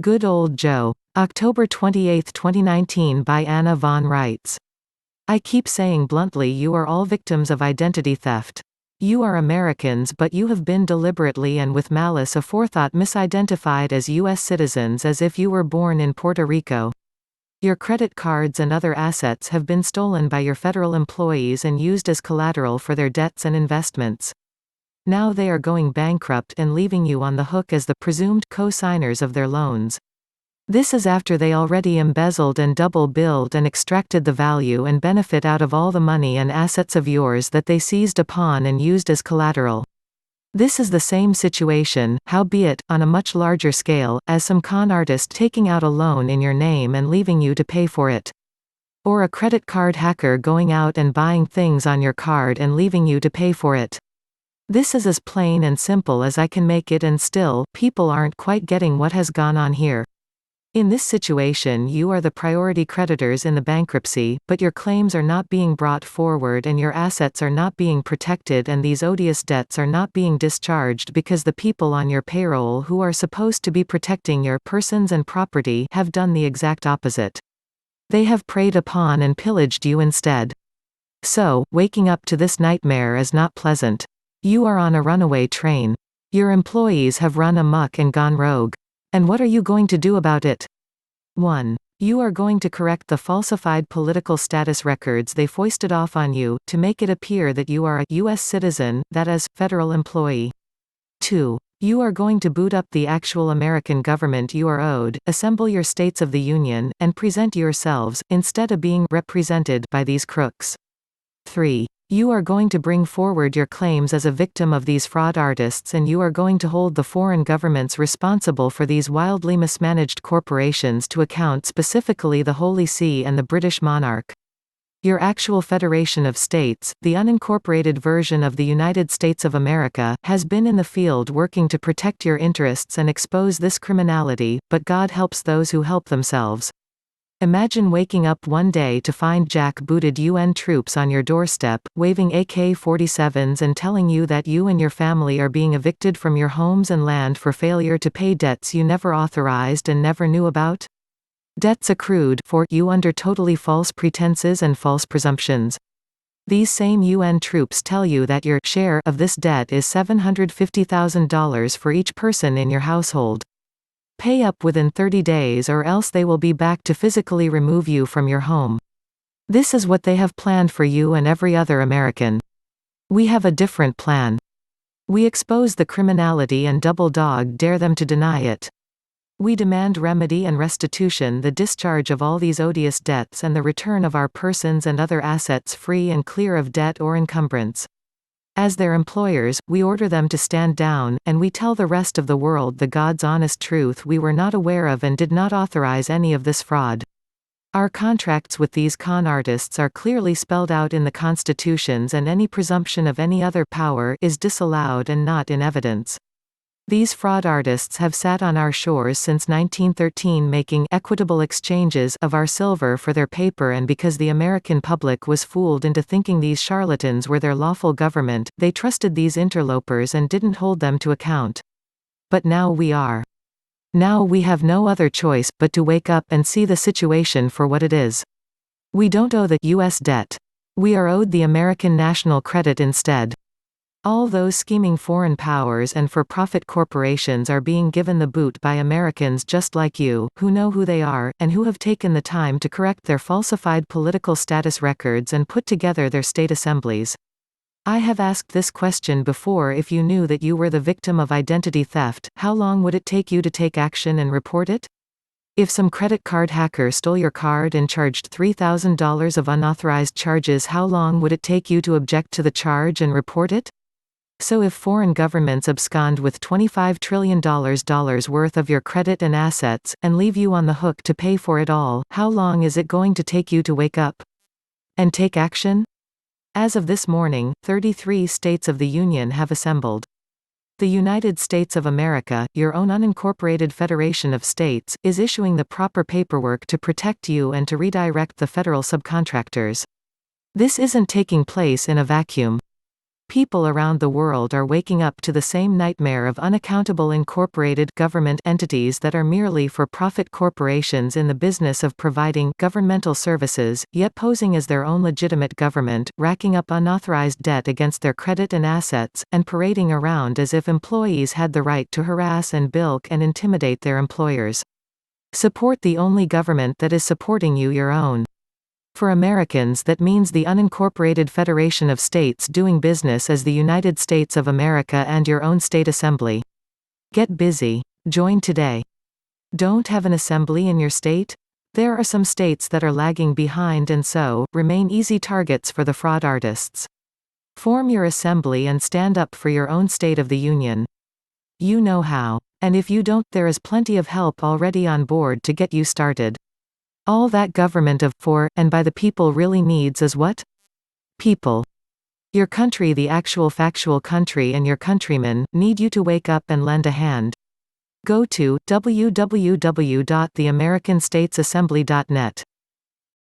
Good Old Joe. October 28, 2019 by Anna von Reitz. I keep saying bluntly, you are all victims of identity theft. You are Americans, but you have been deliberately and with malice aforethought misidentified as U.S. citizens as if you were born in Puerto Rico. Your credit cards and other assets have been stolen by your federal employees and used as collateral for their debts and investments. Now they are going bankrupt and leaving you on the hook as the presumed co-signers of their loans. This is after they already embezzled and double-billed and extracted the value and benefit out of all the money and assets of yours that they seized upon and used as collateral. This is the same situation, howbeit, on a much larger scale, as some con artist taking out a loan in your name and leaving you to pay for it. Or a credit card hacker going out and buying things on your card and leaving you to pay for it. This is as plain and simple as I can make it, and still, people aren't quite getting what has gone on here. In this situation, you are the priority creditors in the bankruptcy, but your claims are not being brought forward and your assets are not being protected, and these odious debts are not being discharged because the people on your payroll who are supposed to be protecting your persons and property have done the exact opposite. They have preyed upon and pillaged you instead. So, waking up to this nightmare is not pleasant. You are on a runaway train. Your employees have run amok and gone rogue. And what are you going to do about it? 1. You are going to correct the falsified political status records they foisted off on you, to make it appear that you are a U.S. citizen, that is, federal employee. 2. You are going to boot up the actual American government you are owed, assemble your states of the Union, and present yourselves, instead of being represented by these crooks. 3. You are going to bring forward your claims as a victim of these fraud artists, and you are going to hold the foreign governments responsible for these wildly mismanaged corporations to account, specifically the Holy See and the British monarch. Your actual Federation of States, the unincorporated version of the United States of America, has been in the field working to protect your interests and expose this criminality, but God helps those who help themselves. Imagine waking up one day to find jack-booted UN troops on your doorstep, waving AK-47s and telling you that you and your family are being evicted from your homes and land for failure to pay debts you never authorized and never knew about? Debts accrued for you under totally false pretenses and false presumptions. These same UN troops tell you that your share of this debt is $750,000 for each person in your household. Pay up within 30 days or else they will be back to physically remove you from your home. This is what they have planned for you and every other American. We have a different plan. We expose the criminality and double-dog dare them to deny it. We demand remedy and restitution, the discharge of all these odious debts and the return of our persons and other assets free and clear of debt or encumbrance. As their employers, we order them to stand down, and we tell the rest of the world the God's honest truth: we were not aware of and did not authorize any of this fraud. Our contracts with these con artists are clearly spelled out in the constitutions, and any presumption of any other power is disallowed and not in evidence. These fraud artists have sat on our shores since 1913 making equitable exchanges of our silver for their paper, and because the American public was fooled into thinking these charlatans were their lawful government, they trusted these interlopers and didn't hold them to account. But now we are. Now we have no other choice but to wake up and see the situation for what it is. We don't owe the U.S. debt. We are owed the American national credit instead. All those scheming foreign powers and for-profit corporations are being given the boot by Americans just like you, who know who they are, and who have taken the time to correct their falsified political status records and put together their state assemblies. I have asked this question before: if you knew that you were the victim of identity theft, how long would it take you to take action and report it? If some credit card hacker stole your card and charged $3,000 of unauthorized charges, how long would it take you to object to the charge and report it? So if foreign governments abscond with $25 trillion worth of your credit and assets, and leave you on the hook to pay for it all, how long is it going to take you to wake up and take action? As of this morning, 33 states of the Union have assembled. The United States of America, your own unincorporated federation of states, is issuing the proper paperwork to protect you and to redirect the federal subcontractors. This isn't taking place in a vacuum. People around the world are waking up to the same nightmare of unaccountable incorporated government entities that are merely for-profit corporations in the business of providing governmental services, yet posing as their own legitimate government, racking up unauthorized debt against their credit and assets, and parading around as if employees had the right to harass and bilk and intimidate their employers. Support the only government that is supporting you, your own. For Americans, that means the unincorporated Federation of States doing business as the United States of America and your own state assembly. Get busy. Join today. Don't have an assembly in your state? There are some states that are lagging behind and so, remain easy targets for the fraud artists. Form your assembly and stand up for your own State of the Union. You know how. And if you don't, there is plenty of help already on board to get you started. All that government of, for, and by the people really needs is what? People. Your country, the actual factual country, and your countrymen, need you to wake up and lend a hand. Go to www.theamericanstatesassembly.net.